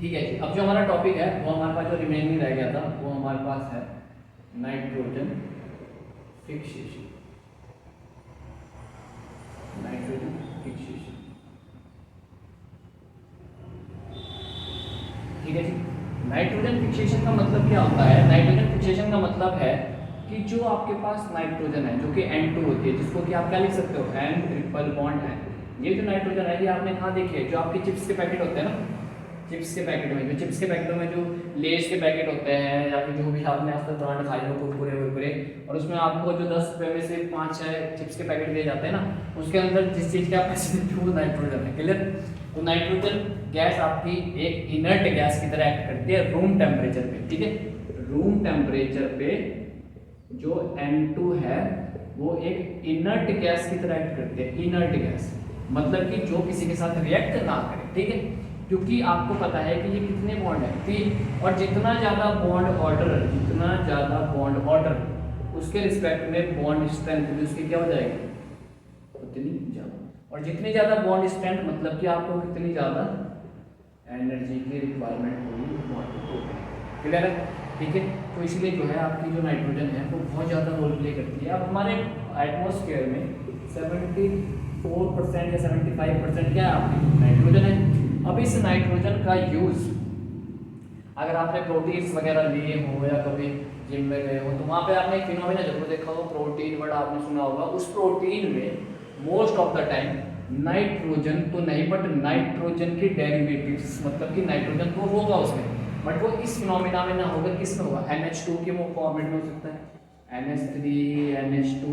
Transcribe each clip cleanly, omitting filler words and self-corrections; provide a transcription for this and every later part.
ठीक है जी। अब जो हमारा टॉपिक है वो हमारे पास जो रिमेनिंग रह गया था वो हमारे पास है नाइट्रोजन फिक्सेशन। नाइट्रोजन फिक्सेशन, ठीक है जी। नाइट्रोजन फिक्सेशन का मतलब क्या होता है? नाइट्रोजन फिक्सेशन का मतलब है कि जो आपके पास नाइट्रोजन है जो कि N2 होती है, जिसको कि आप क्या लिख सकते हो N ट्रिपल बॉन्ड है। ये जो नाइट्रोजन है ये आपने कहाँ देखी है? जो आपके चिप्स के पैकेट होते हैं ना, चिप्स के पैकेट में, जो चिप्स के पैकेटों में जो लेस के पैकेट होते हैं या फिर जो भी आपने आज तक ब्रांड खाए हो कुरकुरे वुरकुरे, और उसमें आपको जो 10 रुपये में से 5-6 चिप्स के पैकेट दिए जाते हैं ना, उसके अंदर जिस चीज़ की आप पैसे देते हो वो नाइट्रोजन है। क्लियर? तो नाइट्रोजन गैस आपकी एक इनर्ट गैस की तरह एक्ट करती है रूम टेम्परेचर पे, ठीक है। रूम टेम्परेचर पे जो N2 है वो एक इनर्ट गैस की तरह एक्ट करती है। इनर्ट गैस मतलब कि जो किसी के साथ रिएक्ट ना करे, ठीक है। क्योंकि आपको पता है कि ये कितने बॉन्ड है, 3, और जितना ज़्यादा बॉन्ड ऑर्डर, जितना ज़्यादा बॉन्ड ऑर्डर उसके रिस्पेक्ट में बॉन्ड स्ट्रेंथ भी उसकी क्या हो जाएगी? उतनी ज़्यादा। और जितनी ज़्यादा बॉन्ड स्ट्रेंथ मतलब कि आपको कितनी ज़्यादा एनर्जी की रिक्वायरमेंट होगी बॉन्ड को। क्लियर है? ठीक है। तो इसलिए जो है आपकी जो नाइट्रोजन है वो बहुत ज़्यादा रोल प्ले करती है। अब हमारे एटमॉस्फेयर में 74% या 75% क्या है? आपकी नाइट्रोजन है। अब इस नाइट्रोजन का यूज़ अगर आपने प्रोटीन्स वगैरह लिए हो या कभी जिम में गए हो तो वहाँ पे आपने एक फिनोमिना जरूर देखा हो, प्रोटीन वर्ड आपने सुना होगा। उस प्रोटीन में most of the time nitrogen तो नहीं बट नाइट्रोजन के डेरिवेटिव्स, मतलब कि नाइट्रोजन तो होगा उसमें बट वो इस फिनोमिना में ना होगा, किस में होगा? NH2 के वो फॉर्मेट में हो सकता है, NH3 NH2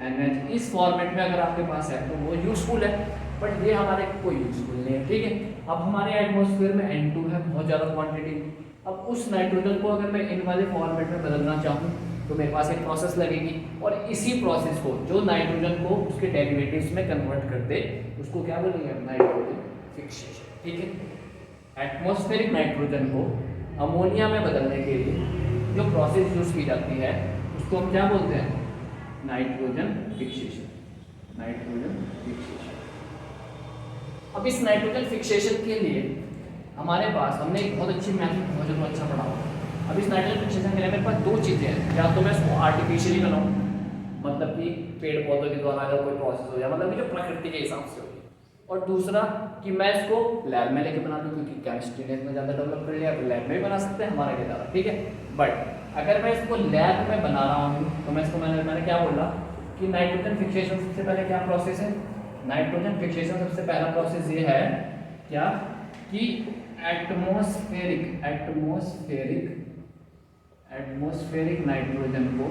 NH, इस फॉर्मेट में अगर आपके पास है तो वो यूजफुल है, बट ये हमारे कोई यूजफुल नहीं है, ठीक है। अब हमारे एटमॉस्फेयर में N2 है बहुत ज़्यादा क्वांटिटी। अब उस नाइट्रोजन को अगर मैं इन वाले फॉर्मेट में बदलना चाहूँ तो मेरे पास एक प्रोसेस लगेगी, और इसी प्रोसेस को जो नाइट्रोजन को उसके डेरिवेटिव्स में कन्वर्ट कर दे उसको क्या बोलेंगे? नाइट्रोजन फिक्सेशन, ठीक है। एटमॉस्फेरिक नाइट्रोजन को अमोनिया में बदलने के लिए जो प्रोसेस यूज की जाती है उसको हम क्या बोलते हैं? Nitrogen fixation. Nitrogen fixation. अब इस नाइट्रोजन फिक्सेशन के लिए हमारे पास हमने एक बहुत अच्छी मैथड बहुत ज़्यादा अच्छा पढ़ा हुआ। अब इस नाइट्रोजन फिक्सेशन के लिए मेरे पास 2 चीज़ें हैं, या तो मैं इसको आर्टिफिशियली बनाऊँ, मतलब कि पेड़ पौधों के द्वारा अगर कोई प्रोसेस हो जाए, मतलब कि जो प्रकृति के हिसाब से हो, और दूसरा कि मैं इसको लैब में लेके बना दूँ, क्योंकि केमिस्ट्री ने इतना ज़्यादा डेवलप कर लिया तो लैब में भी बना सकते हैं, हमारा क्या ज़्यादा, ठीक है। बट अगर मैं इसको लैब में बना रहा हूँ तो मैं इसको मैंने क्या बोला कि नाइट्रोजन फिक्सेशन सबसे पहले क्या प्रोसेस है? नाइट्रोजन फिक्सेशन सबसे पहला प्रोसेस ये है क्या कि एटमॉस्फेरिक नाइट्रोजन को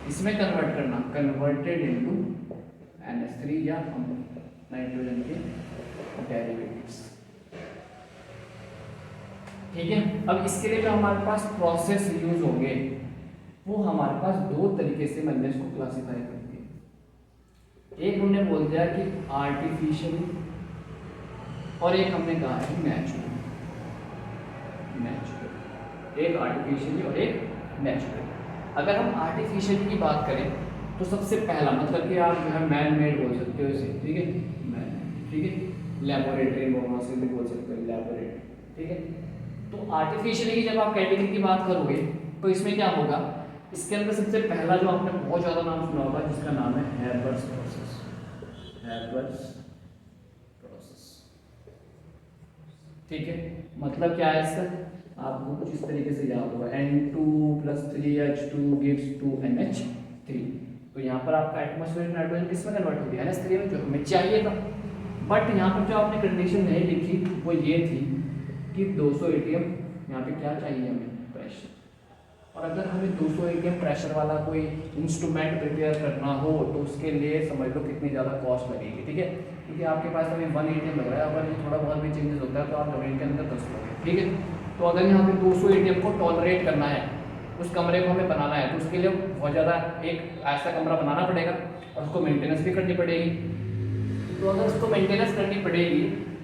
इसमें कन्वर्ट करना, कन्वर्टेड इनटू NH3 या नाइट्रोजन के डेरिवेटिव्स, ठीक है। अब इसके लिए जो हमारे पास प्रोसेस यूज होंगे वो हमारे पास 2 तरीके से मैंने इसको क्लासिफाई कर दिया। एक हमने बोल दिया कि आर्टिफिशियली, और एक हमने कहा है नेचुरल। एक आर्टिफिशियली और एक नेचुरल। अगर हम आर्टिफिशियली की बात करें तो सबसे पहला मतलब कि आप जो है मैन मेड बोल सकते हो इसे, ठीक है, मैन, ठीक है। लैबोरेटरी से भी बोल सकते हो, लैबोरेटरी, ठीक है। तो आर्टिफिशियली की जब आप कैटेगरी की बात करोगे तो इसमें क्या होगा? इसके अंदर सबसे पहला जो आपने बहुत ज़्यादा नाम सुना होगा जिसका नाम है हैबर्स प्रोसेस। हैबर्स प्रोसेस, ठीक है। मतलब क्या है इसका? आपको कुछ इस तरीके से याद होगा, N2 + 3H2 gives 2NH3। तो यहाँ पर आपका एटमॉस्फेरिक नाइट्रोजन किसमें कन्वर्ट हो गया? NH3 में, जो हमें चाहिए था। बट यहाँ पर जो आपने कंडीशन नहीं लिखी वो ये थी कि 200 ATM यहाँ पे क्या चाहिए हमें? प्रेशर। और अगर हमें 200 ATM प्रेशर वाला कोई इंस्ट्रूमेंट प्रिपेयर करना हो तो उसके लिए समझ लो कितनी ज़्यादा कॉस्ट लगेगी, ठीक है। क्योंकि आपके पास अभी 1 ATM लग रहा है, अगर ये थोड़ा बहुत भी चेंजेस होता है तो आप ज़मीन के अंदर 10 लोगे, ठीक है। तो अगर यहाँ पे 200 ATM को टॉलरेट करना है, उस कमरे को हमें बनाना है, तो उसके लिए बहुत ज़्यादा एक ऐसा कमरा बनाना पड़ेगा और उसको मेंटेनेंस भी करनी पड़ेगी। तो अगर उसको मेंटेनेंस करनी पड़ेगी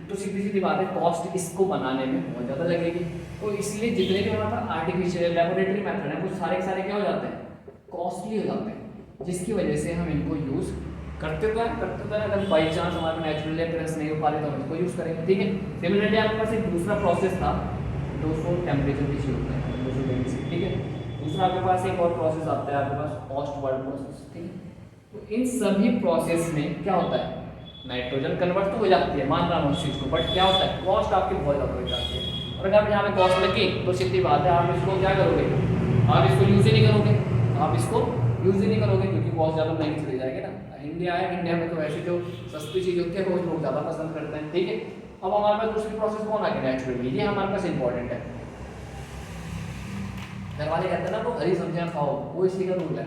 तो सीधी सीधी बात है कॉस्ट इसको बनाने में बहुत ज़्यादा लगेगी। तो इसलिए जितने भी हमारे पास आर्टिफिशियल लैबोरेटरी मेथड है वो सारे क्या हो जाते हैं? कॉस्टली हो जाते हैं, जिसकी वजह से हम इनको यूज़ करते तो हैं। अगर बाई चांस हमारे नेचुरल अपियरेंस नहीं हो पा रही तो हम इसको यूज़ करेंगे, ठीक है। सिमिलरली आपके पास एक दूसरा प्रोसेस था 200 टेम्परेचर की चाहिए होता है, 200 डिग्री से, ठीक है। दूसरा आपके पास एक और प्रोसेस आता है आपके पास ऑस्टवाल्ड प्रोसेस, ठीक है। तो इन सभी प्रोसेस में क्या होता है, नाइट्रोजन कन्वर्ट तो हो जाती है, मान रहा हूँ उस चीज़ को, बट क्या होता है, कॉस्ट आपकी बहुत ज़्यादा हो जाती है। और अगर यहाँ पे कॉस्ट लगी तो सीधी बात है, आप इसको क्या करोगे, आप इसको यूज़ ही नहीं करोगे, आप इसको यूज़ ही नहीं करोगे, क्योंकि कॉस्ट ज़्यादा महंगी चली जाएगी ना। इंडिया है, इंडिया में तो वैसे जो सस्ती चीज़ होती है वो लोग ज़्यादा पसंद करते हैं, ठीक है। अब हमारे पास दूसरी प्रोसेस कौन आ गया, नेचुरली, ये हमारे पास इंपॉर्टेंट है। घर वाले कहते हैं ना, वो हरी सब्जियां खाओ, वो इसी का रूल है,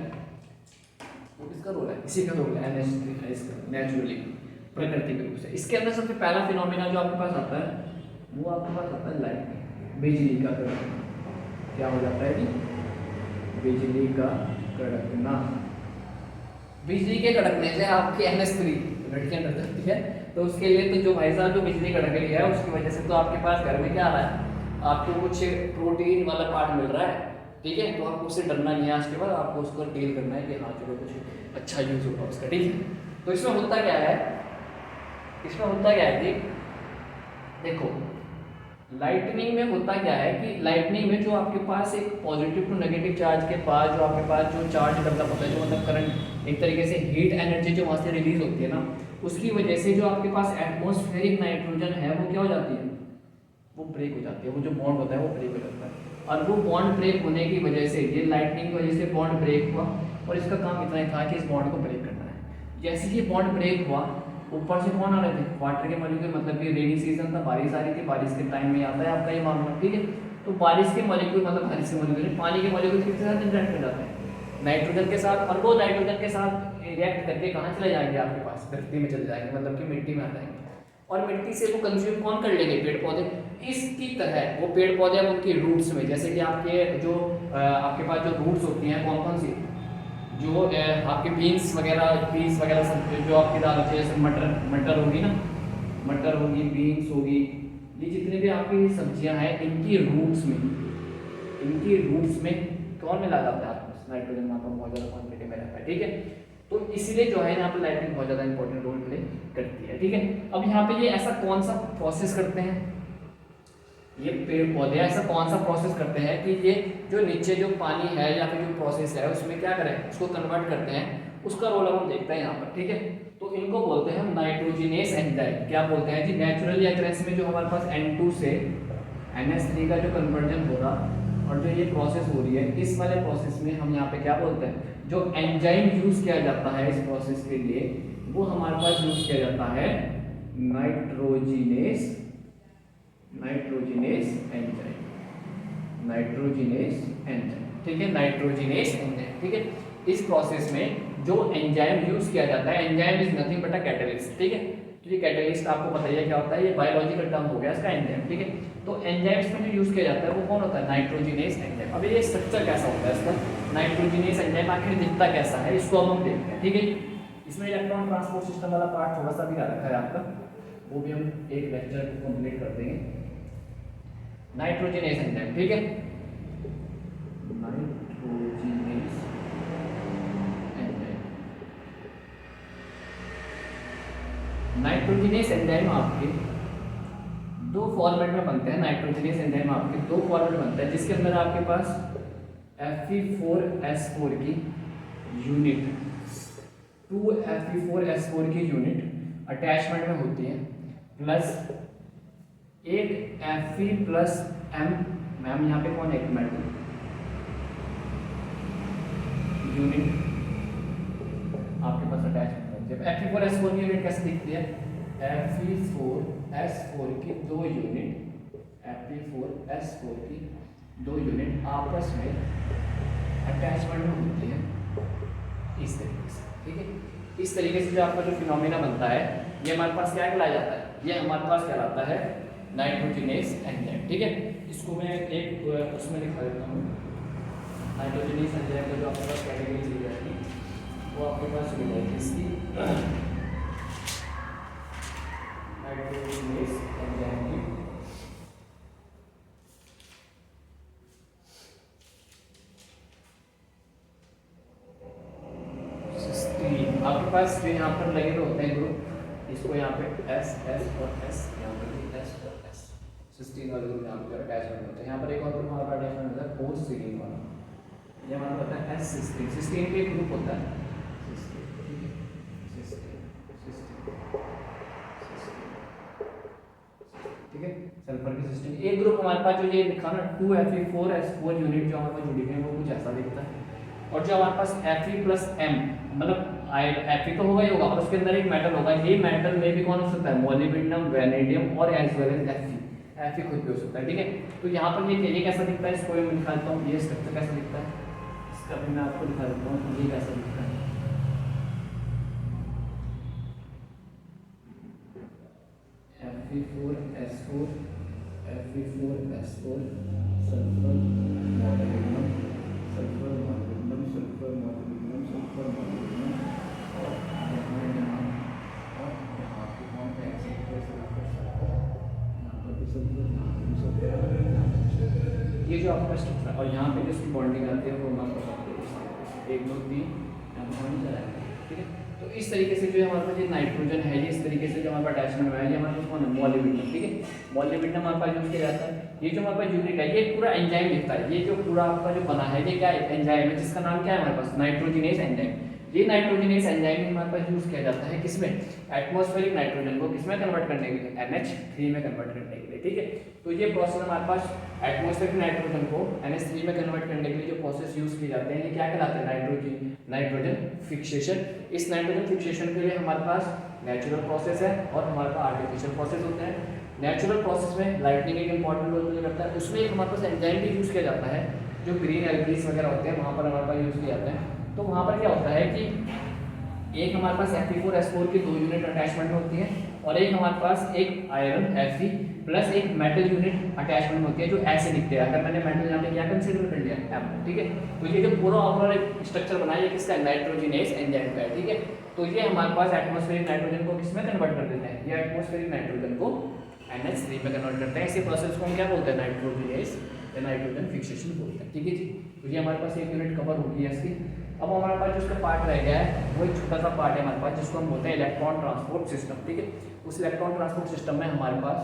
वो किसका रूल है, इसी का रूल है, नेचुरली, प्रकृति के रूप से। इसके अंदर सबसे पहला फिनोमिना जो आपके पास आता है वो आपके पास आता है लाइट, बिजली का कड़कना। क्या हो जाता है जी, बिजली का कड़कना। बिजली के कड़कने से आपकी NH3 लड़कियां डर जाती है, तो उसके लिए तो जो भाई साहब जो बिजली कड़क रही है उसकी वजह से तो आपके पास घर में क्या आ रहा है, आपको कुछ प्रोटीन वाला पार्ट मिल रहा है, ठीक है। तो आपको उससे डरना नहीं है, आज के बाद आपको उसको डील करना है कि हाँ चलो कुछ अच्छा यूज होगा उसका, ठीक है। तो इसमें होता क्या है, इसमें होता क्या है जी, देखो लाइटनिंग में होता क्या है कि लाइटनिंग में जो आपके पास एक पॉजिटिव टू नेगेटिव चार्ज के पास जो आपके पास जो चार्ज डेवलप होता है, जो मतलब करंट एक तरीके से हीट एनर्जी जो वहाँ से रिलीज होती है ना, उसकी वजह से जो आपके पास एटमॉस्फेरिक नाइट्रोजन है वो क्या हो जाती है, वो ब्रेक हो जाती है, वो जो बॉन्ड होता है वो ब्रेक हो जाता है। और वो बॉन्ड ब्रेक होने की वजह से, ये लाइटनिंग की वजह से बॉन्ड ब्रेक हुआ, और इसका काम इतना ही था कि इस बॉन्ड को ब्रेक करना है। जैसे ही बॉन्ड ब्रेक हुआ, ऊपर से कौन आ रहे थे, वाटर के मॉलिक्यूल, मतलब कि रेनी सीजन था, बारिश आ रही थी, बारिश के टाइम में आता है आपका ये मामला, ठीक है। तो बारिश के मॉलिक्यूल, मतलब बारिश के मॉलिक्यूल पानी के मॉलिक्यूल किसके साथ इंटरेक्ट हो जाते हैं, नाइट्रोजन के साथ, और वो नाइट्रोजन के साथ रिएक्ट करके कहाँ चले जाएंगे, आपके पास धरती में चले जाएंगे, मतलब कि मिट्टी में आ जाएंगे, और मिट्टी से वो कंज्यूम कौन कर लेंगे, पेड़ पौधे। इसकी तरह वो पेड़ पौधे अब उनकी रूट्स में, जैसे कि आपके जो आपके पास जो रूट्स होती हैं कौन कौन सी, जो आपके बीन्स वगैरह सब, जो आपकी दाल होती है, जैसे मटर होगी ना, मटर होगी, बीन्स होगी, ये जितने भी आपकी सब्जियां हैं, इनकी रूट्स में कौन मिला जाता है, आपको नाइट्रोजन वहाँ पर बहुत ज़्यादा क्वान्टिटी में रहता है, ठीक है। तो इसीलिए जो है यहाँ पे लाइटनिंग बहुत ज़्यादा इंपॉर्टेंट रोल प्ले करती है, ठीक है। अब यहाँ पे ये ऐसा कौन सा प्रोसेस करते हैं, ये पेड़ पौधे ऐसा कौन सा प्रोसेस करते हैं कि ये जो नीचे जो पानी है या फिर जो प्रोसेस है उसमें क्या करें, उसको कन्वर्ट करते हैं, उसका रोल हम देखते हैं यहाँ पर, ठीक है। तो इनको बोलते हैं हम नाइट्रोजिनेस एंजाइम। क्या बोलते हैं जी, नेचुरल रिएक्टेंस में जो हमारे पास N2 से NH3 का जो कन्वर्जन हो रहा और जो ये प्रोसेस हो रही है, इस वाले प्रोसेस में हम यहाँ पे क्या बोलते हैं, जो एंजाइम यूज किया जाता है इस प्रोसेस के लिए, वो हमारे पास यूज किया जाता है नाइट्रोजिनेस एंजाइम, ठीक है, नाइट्रोजिनेस एंजाइम, ठीक है। इस प्रोसेस में जो एंजाइम यूज किया जाता है, enzyme is nothing but a catalyst, ठीक है। तो ये कैटलिस्ट आपको पता ही है क्या होता है, ये बायोलॉजिकल टर्म हो गया इसका एंजाइम, ठीक है। तो एंजाइम्स में जो यूज किया जाता है वो कौन होता है, नाइट्रोजिनेस एंजाइम। अब ये स्ट्रक्चर कैसा होता है इसका, नाइट्रोजिनेस एंजाइम आखिर दिखता कैसा है, इसको हम देखते हैं, ठीक है। इसमें इलेक्ट्रॉन ट्रांसपोर्ट सिस्टम वाला पार्ट थोड़ा सा भी आ रखा है आपका, वो भी हम एक लेक्चर कंप्लीट कर देंगे। नाइट्रोजिनेस एंजाइम, ठीक है, नाइट्रोजिनेस एंजाइम। नाइट्रोजिनेस एंजाइम आपके दो फॉर्मेट में बनते हैं, नाइट्रोजिनेस एंजाइम आपके दो फॉर्मेट बनते हैं, जिसके अंदर आपके पास Fe4S4 की यूनिट, 2 Fe4S4 की यूनिट अटैचमेंट में होती है, प्लस एक Fe+M, मैम यहाँ पे कौन है, एक मेटल यूनिट आपके पास अटैचमेंट होती है। Fe4S4 की यूनिट कैसे दिखती है, Fe4S4 की दो यूनिट, Fe4S4 की दो यूनिट आपस में अटैचमेंट में होती है इस तरीके से, ठीक है। इस तरीके से जो आपका जो फिनोमिना बनता है, ये हमारे पास क्या कहलाया जाता है, ये हमारे पास कहलाता है नाइट्रोजिनेस एंजाइम, ठीक है। इसको मैं एक उसमें लिखा देता हूँ, नाइट्रोजिनेस एंजाइम का जो आपके पास कैटेगरी चली जाएगी वो आपके पास मिल जाएगी इसकी, नाइट्रोजिनेस एंजाइम की आपके पास जो यहाँ पर लगे हुए होते हैं ग्रुप, इसको यहाँ पे S और S, यहाँ पर भी S और S, सिस्टीन वाले ग्रुप यहाँ पर अटैचमेंट होते हैं। यहाँ पर एक और ग्रुप हमारे पास अटैचमेंट होता है फोर्थ सीरीन वाला, ये हमारा होता है एस सिस्टीन। सिस्टीन का एक ग्रुप होता है सिस्टीन, ठीक है, सिस्टीन सिस्टीन सिस्टीन, ठीक है, सल्फर की सिस्टीन। एक ग्रुप हमारे पास जो ये लिखा ना 2Fe4S4 यूनिट जो हमारे पास जुड़ी हुई है वो कुछ ऐसा दिखता है। और जो हमारे पास Fe+M मतलब Fe तो होगा ही होगा, और उसके अंदर एक मेटल होगा। ये मेटल में भी कौन हो सकता है, मोलिब्डेनम, वैनेडियम और एज वेल एज Fe खुद भी हो सकता है, ठीक है। तो यहाँ पर ये कैसा दिखता है, इसको मैं दिखाता हूँ, ये स्ट्रक्चर कैसा दिखता है, इसका भी मैं आपको दिखा देता हूँ ये कैसा दिखता है। Fe4S4 Fe4S4 sulphur molybdenum sulphur molybdenum sulphur molybdenum sulphur molybdenum और यहाँ और यहाँ पे कौन सा सल्फर सल्फर सल्फर, यहाँ पर भी सल्फर, यहाँ पर भी सल्फर, ये जो आपका स्ट्रक्चर और यहाँ पे जिसकी बॉन्डिंग आती है वो हम आपको सकते हैं 1 2 3 यहाँ पर बॉन्डिंग चलाएंगे, ठीक है। तो इस तरीके से जो हमारे पास ये नाइट्रोजन है, ये इस तरीके से जो हमारे पास अटैचमेंट है, ये हमारे पास कौन है, मोलिब्डेनम, ठीक है। मोलिब्डेनम हमारे पास यूज किया जाता है। ये जो हमारे पास यूनिट है ये पूरा एंजाइम लिखता है, ये जो पूरा आपका जो बना है ये क्या है, एंजाइम है, जिसका नाम क्या है हमारे पास, नाइट्रोजिनेज एंजाइम। ये नाइट्रोजिनेज एंजाइम हमारे पास यूज किया जाता है किसमें, एटमॉस्फेरिक नाइट्रोजन को किसमें कन्वर्ट करने के लिए, NH3 में कन्वर्ट करने के लिए, ठीक है। तो ये प्रोसेस हमारे पास एटमॉस्फेरिक नाइट्रोजन को NH3 में कन्वर्ट करने के लिए जो प्रोसेस यूज किए जाते हैं ये क्या कहलाते हैं, नाइट्रोजन फिक्सेशन। इस नाइट्रोजन फिक्सेशन के लिए हमारे पास नेचुरल प्रोसेस है और हमारे पास आर्टिफिशियल प्रोसेस होते हैं। नेचुरल प्रोसेस में लाइटनिंग एक इंपॉर्टेंट रोल प्ले करता है, उसमें एक हमारे पास एंजाइम भी यूज किया जाता है जो ग्रीन एल्गीज वगैरह होते हैं वहाँ पर हमारे पास यूज किया जाता है। तो वहाँ पर क्या होता है कि एक हमारे पास Fe4S4 की 2 यूनिट अटैचमेंट होती है और एक हमारे पास एक आयरन Fe प्लस एक मेटल यूनिट अटैचमेंट होती है जो ऐसे दिखते हैं। अगर मैंने मेटल यहाँ पे क्या कंसीडर कर लिया M, ठीक है। तो ये जो पूरा ओवरऑल एक स्ट्रक्चर बना है ये किसका, नाइट्रोजिनेज एंजाइम का है, ठीक है। तो ये हमारे पास एटमॉस्फेरिक नाइट्रोजन को किसमें कन्वर्ट कर देते हैं, ये एटमॉस्फेरिक नाइट्रोजन को NH3 में कन्वर्ट करते हैं। इसी प्रोसेस को हम क्या बोलते हैं, नाइट्रोजिनेज या नाइट्रोजन फिक्सेशन बोलते हैं, ठीक है जी। तो ये हमारे पास एक यूनिट कवर होगी इसकी। अब हमारे पास जो इसका पार्ट रह गया है वो एक छोटा सा पार्ट है हमारे पास जिसको हम बोलते हैं इलेक्ट्रॉन ट्रांसपोर्ट सिस्टम, ठीक है। उस इलेक्ट्रॉन ट्रांसपोर्ट सिस्टम में हमारे पास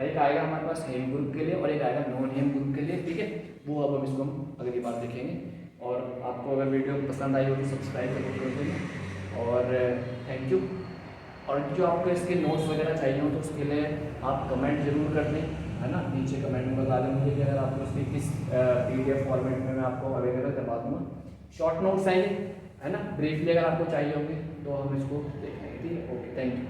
एक आएगा हमारे पास हेम ग्रुप के लिए और एक आएगा नॉन हेम ग्रुप के लिए, ठीक है। वो अब इसको हम अगली बार देखेंगे। और आपको अगर वीडियो पसंद आई हो तो सब्सक्राइब करके कर देंगे और थैंक यू। और जो आपको इसके नोट्स वगैरह चाहिए हो तो उसके लिए आप कमेंट जरूर कर दें, है ना, नीचे कमेंट में बता दें मुझे कि अगर आपको इसके किस PDF फॉर्मेट में मैं आपको अवेलेबल करवा दूँगा। शॉर्ट नोट्स आएंगे, है ना, ब्रीफली अगर आपको चाहिए होंगे तो हम इसको देखेंगे, ठीक है। Okay, thank you.